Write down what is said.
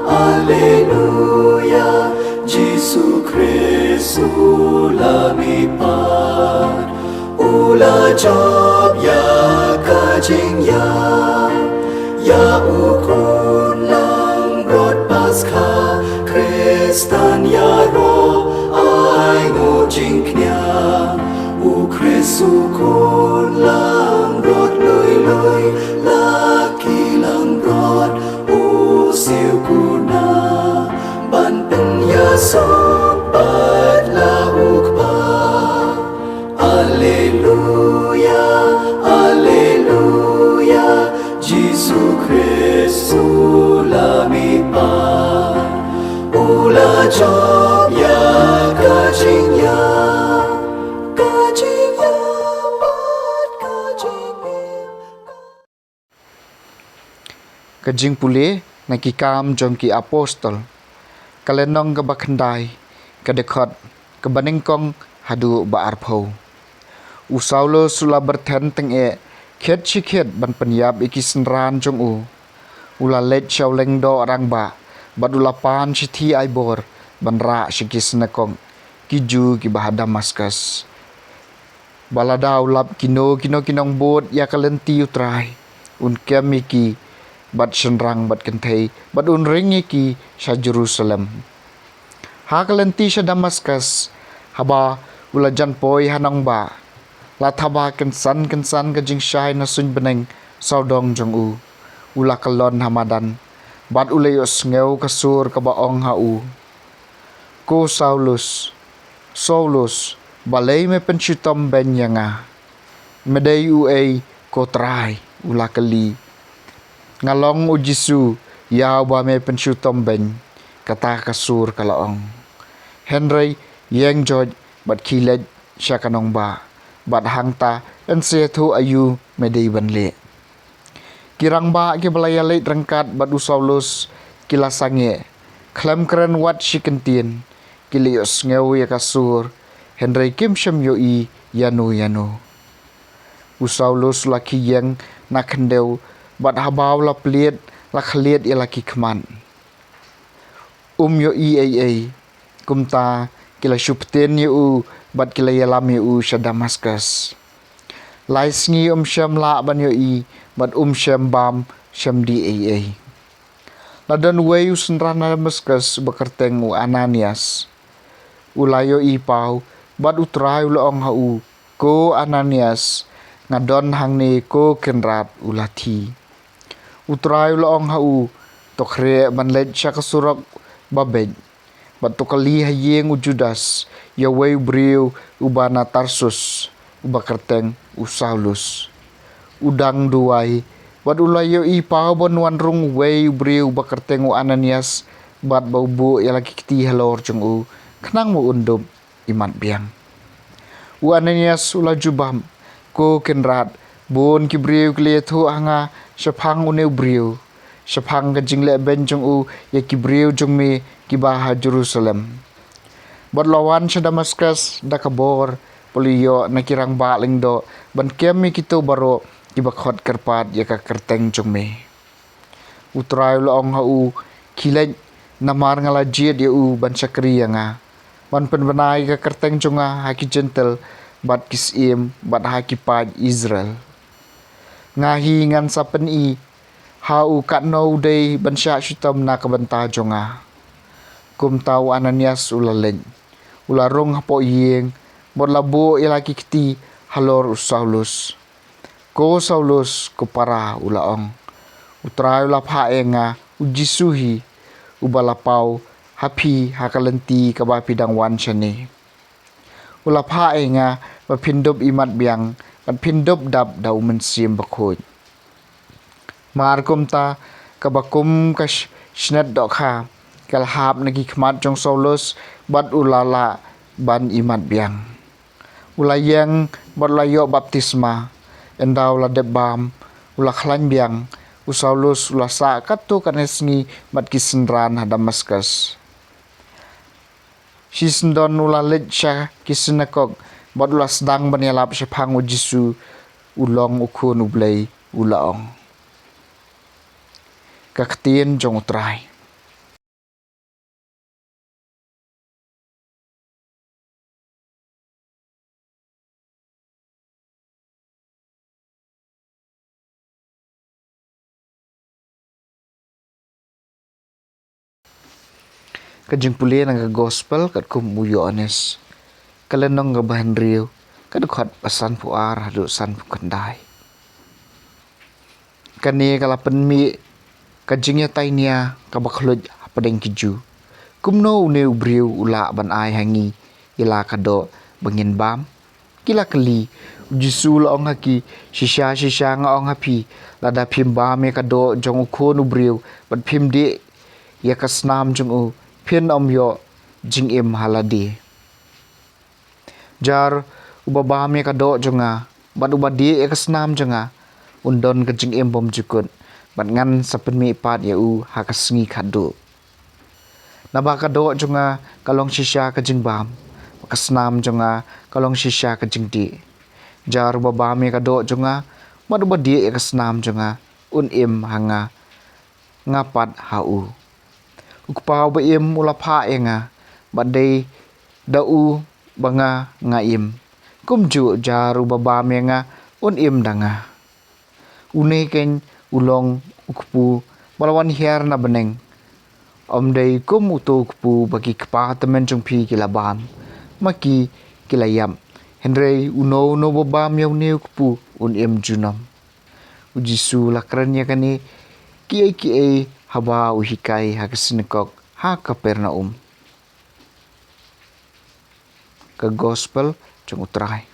Alleluia, Gesù Cristo lumipad, ula job ya kajing ya ukun lang rod Paskha, Kristan ya ro ai ngo jing knya, u Kristu kun lang rod lui laki lang rod u siu kuna ban pen ya sobat la ukpa. Alleluia, Alleluia, Gesù Cristo lumipad, ula job ya kajing ya pat kajing Kajing pule nakikam jom ki apostol kalenong ka bakhandai kadekot kabaningkong hadu ba arpho usaulo sula berten teng e khet chikhet ban penyap iki senran jong ula let chauleng do rang ba badula pan chithi aibor ban ra shikis nakong kiju ki bah Damaskus balada ulap kinong bot ya kalenti utrai un kemiki bat senrang bat kentai bat un ringi ki sha Jerusalem ha kalenti sha Damaskus haba ula jan poi hanang ba la thaba kensan ka jing shai na sun beneng saudong jong ula kalon hamadan bat ulayos ngeu kasur ka baong ko Saulus balai me penchutom ben yanga medei ko trai ula kali ngalong ujisu yaw ba me penchutom ben kata kasur kalaong Henry yeng George bat kilet sya kanong ba bat hangta en se thu ayu medei banle kirang ba ki balaya leit rangkat bat Saulus kilasange klem keren wat shikentien kilios ngeu ya kasur Henry kim shem yoi yanu Saulus laki yang nakendeu bat habaw la pliet la khliet ya laki kman yoi kumta kila shupten yu bat kila yalam yu sha Damaskus laisngi shem la ban yoi bat shem bam shem di ladan wei senran Damaskus bekerteng Ananias ulayo pau bat utrai ulong ko Ananias ngadon hangni ko kenrat ulati utrai ulong tokre ban let sya kasurok babed bat tokali hayeng Judas ya wei briu ubana Tarsus ubakerteng Saulus udang duai bat ulayo pau bon wanrung wei briu bakerteng Ananias bat baubu ya lagi kiti halor jong kenang mo undum imat biang Ananias ula jubam ko kenrat bon kibriu kletu anga syapang uneu briu syapang kajing le ben jong ya kibriu jong me kibaha Jerusalem bat lawan sya Damaskus dakabor poliyo nakirang baling do ban kemi kito baro kibakhot kerpat ya ka kerteng jong me utrai laong kilej namar ngalajit ya ban syakri nga ban penbenai ka kerteng jonga haki gentle bat kisim bat haki paj Israel ngahi ngan sapen kat no day ban sya syutam na kabanta jonga kum tau Ananias ulalen ularong hapo yeng bot labo ilaki kiti halor Saulus ko para ulaong utrai ulap haenga ujisuhi ubalapau hapi hakalenti kabapidang wan syane ulap haenga bapindop imat biang bat pindop dap dau mensim bakhoj markum ta kabakum kash shnet dokha kalhap nagi khmat jong Saulus bat ulala ban imat biang ulayeng bat layo baptisma endau la debam ula khlan biang Saulus ula sa katu kanesngi bat kisenran Damaskus sisendon ula let sya kisenakok bat ula sedang banyalap syapang Jisu ulong ukun ublay ulaong kaktin jong utrai. Kajing pulih nang gospel kat kum uyo anes. Kalenong nga bahan riu kad khat pasan puar hadu san pukandai. Kani kalapan mi kajingnya tainia kabakhlud padeng kiju. Kumno une ubriu ula ban ai hangi ila kado bangin bam. Kila kali jisul ong haki shisha nga ong hapi lada phim bam kado jong ukon ubriu bat phim de ya kasnam jong u phin om yo jing im haladi. Jar ubaba me kado jonga bat ubadi ya kasnam jonga undon ke jing im bom jukut bat ngan sapen mi pat ya u hakasngi kado. Naba kado jonga kalong shisha ke jing bam kasnam jonga kalong shisha ke jing di. Jar ubaba me kado jonga bat ubadi ya kasnam jonga un im hanga ngapat hau. Ukpau ba im ulapa enga badai dau banga ngaim kumju jaru baba menga un im danga une ken ulong ukpu balawan hiar na beneng om dei kum utu ukpu bagi kpa temen jungpi kilabam maki kilayam henrei uno no baba meu ne ukpu un im junam ujisu lakranya kani kiai haba uhikai hakasinikok ha Kapernaum. Ke gospel jeng utrai.